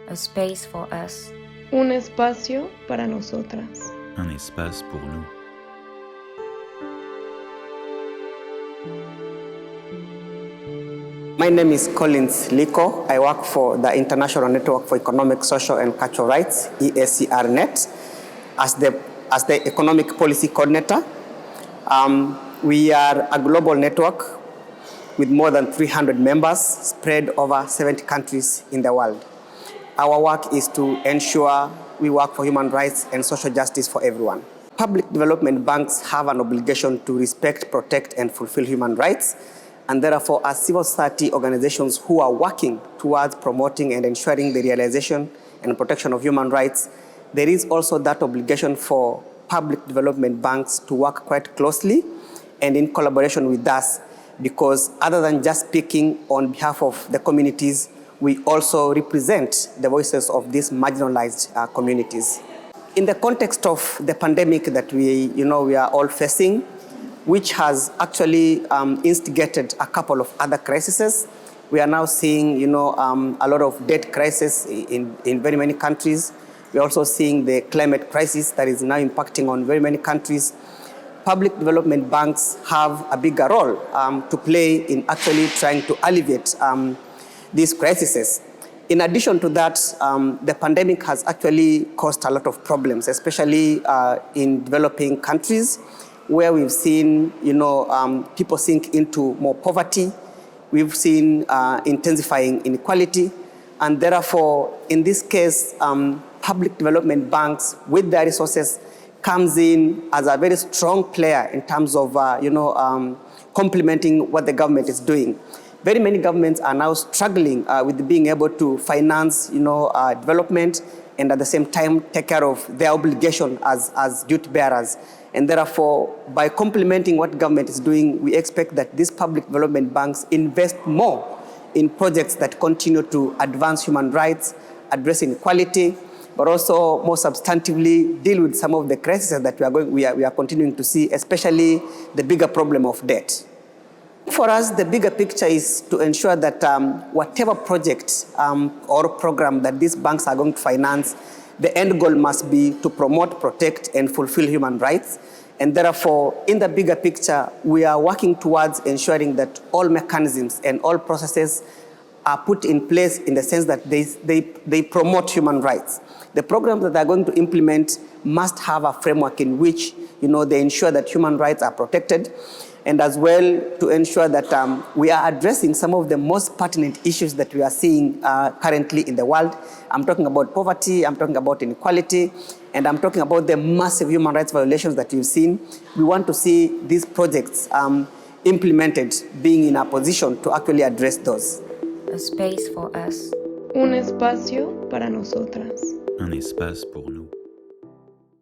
A space for us. Un espacio para nosotras. Un espace pour nous. My name is Liko. I work for the International Network for Economic, Social and Cultural Rights, ESCR-Net, as the Economic Policy Coordinator. We are a global network with more than 300 members spread over 70 countries in the world. Our work is to ensure we work for human rights and social justice for everyone. Public development banks have an obligation to respect, protect, and fulfill human rights, and therefore, as civil society organizations who are working towards promoting and ensuring the realization and protection of human rights, there is also that obligation for public development banks to work quite closely and in collaboration with us, because other than just speaking on behalf of the communities, we also represent the voices of these marginalized communities. In the context of the pandemic that we are all facing, which has actually instigated a couple of other crises, we are now seeing a lot of debt crisis in very many countries. We're also seeing the climate crisis that is now impacting on very many countries. Public development banks have a bigger role to play in actually trying to alleviate these crises. In addition to that, the pandemic has actually caused a lot of problems, especially in developing countries, where we've seen people sink into more poverty. We've seen intensifying inequality, and therefore, in this case, public development banks, with their resources, comes in as a very strong player in terms of complementing what the government is doing. Very many governments are now struggling with being able to finance development and at the same time take care of their obligation as duty bearers. And therefore, by complementing what government is doing, we expect that these public development banks invest more in projects that continue to advance human rights, address inequality, but also more substantively deal with some of the crises that we are continuing to see, especially the bigger problem of debt. For us, the bigger picture is to ensure that whatever project or program that these banks are going to finance, the end goal must be to promote, protect, and fulfill human rights. And therefore, in the bigger picture, we are working towards ensuring that all mechanisms and all processes are put in place in the sense that they promote human rights. The programs that they're going to implement must have a framework in which they ensure that human rights are protected, and as well to ensure that we are addressing some of the most pertinent issues that we are seeing currently in the world. I'm talking about poverty, I'm talking about inequality, and I'm talking about the massive human rights violations that you've seen. We want to see these projects implemented, being in a position to actually address those. A space for us. Un espacio para nosotras. Un espace pour nous.